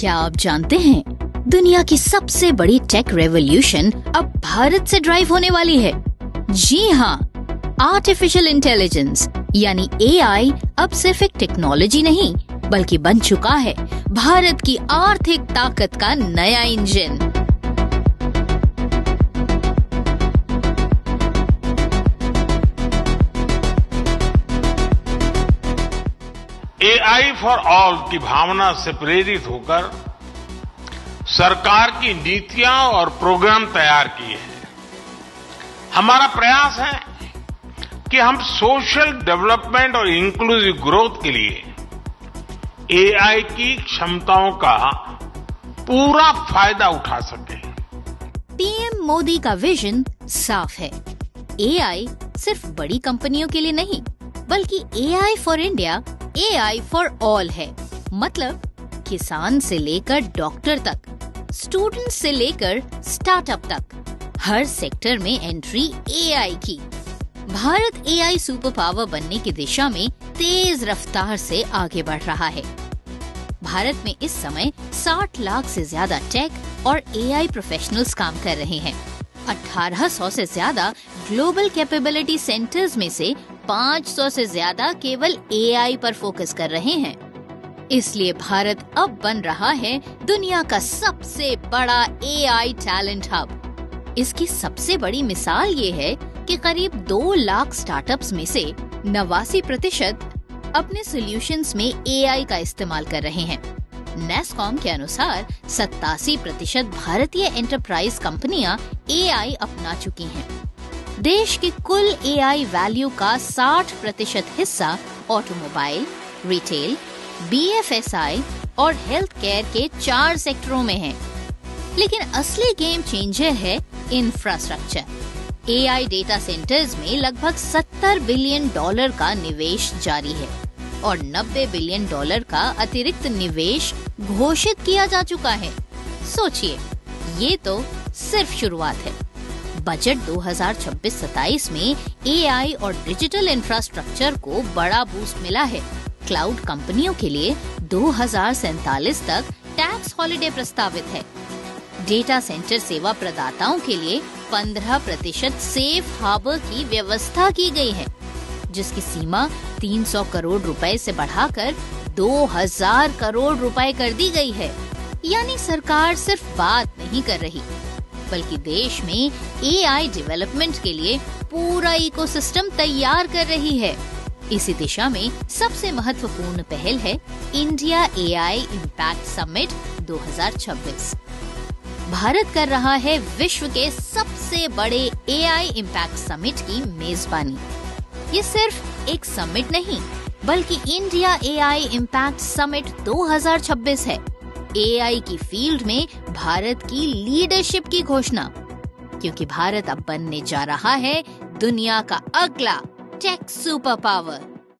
क्या आप जानते हैं दुनिया की सबसे बड़ी टेक रेवोल्यूशन अब भारत से ड्राइव होने वाली है? जी हाँ, आर्टिफिशियल इंटेलिजेंस यानी एआई अब सिर्फ एक टेक्नोलॉजी नहीं बल्कि बन चुका है भारत की आर्थिक ताकत का नया इंजन। एआई फॉर ऑल की भावना से प्रेरित होकर सरकार की नीतियां और प्रोग्राम तैयार किए हैं। हमारा प्रयास है कि हम सोशल डेवलपमेंट और इंक्लूसिव ग्रोथ के लिए एआई की क्षमताओं का पूरा फायदा उठा सकें। पीएम मोदी का विजन साफ है। एआई सिर्फ बड़ी कंपनियों के लिए नहीं बल्कि AI for India, AI for all है। मतलब किसान से लेकर डॉक्टर तक, स्टूडेंट से लेकर स्टार्टअप तक, हर सेक्टर में एंट्री एआई की। भारत एआई सुपर पावर बनने की दिशा में तेज रफ्तार से आगे बढ़ रहा है। भारत में इस समय 60 लाख से ज्यादा टेक और एआई प्रोफेशनल्स काम कर रहे हैं। 1800 से ज्यादा ग्लोबल कैपेबिलिटी सेंटर्स में से 500 से ज्यादा केवल एआई पर फोकस कर रहे हैं। इसलिए भारत अब बन रहा है दुनिया का सबसे बड़ा एआई टैलेंट हब। इसकी सबसे बड़ी मिसाल ये है कि करीब 2 लाख स्टार्टअप्स में से 89% अपने सॉल्यूशंस में एआई का इस्तेमाल कर रहे हैं। नेस्कॉम के अनुसार 87% भारतीय एंटरप्राइज कंपनियां एआई अपना चुकी हैं। देश की कुल एआई वैल्यू का 60% हिस्सा ऑटोमोबाइल, रिटेल, बीएफएसआई और हेल्थ केयर के 4 सेक्टरों में है। लेकिन असली गेम चेंजर है इंफ्रास्ट्रक्चर। एआई डेटा सेंटर्स में लगभग $70 बिलियन का निवेश जारी है और $90 बिलियन का अतिरिक्त निवेश घोषित किया जा चुका है। सोचिए, ये तो सिर्फ शुरुआत है। बजट 2026-27 में एआई और डिजिटल इंफ्रास्ट्रक्चर को बड़ा बूस्ट मिला है। क्लाउड कंपनियों के लिए 2047 तक टैक्स हॉलिडे प्रस्तावित है। डेटा सेंटर सेवा प्रदाताओं के लिए 15% सेफ हार्बर की व्यवस्था की गई है, जिसकी सीमा 300 करोड़ रुपए से बढ़ाकर 2000 करोड़ रुपए कर दी गई है। यानी सरकार सिर्फ बात नहीं कर रही बल्कि देश में एआई डेवलपमेंट के लिए पूरा इकोसिस्टम तैयार कर रही है। इसी दिशा में सबसे महत्वपूर्ण पहल है India AI impact summit 2026। Bharat कर रहा है विश्व के सबसे बड़े एआई इम्पैक्ट समिट की मेजबानी। ये सिर्फ एक समिट नहीं बल्कि इंडिया एआई इम्पैक्ट समिट 2026 है। एआई की फील्ड में भारत की लीडरशिप की घोषणा, क्योंकि भारत अब बनने जा रहा है दुनिया का अगला टेक सुपर पावर।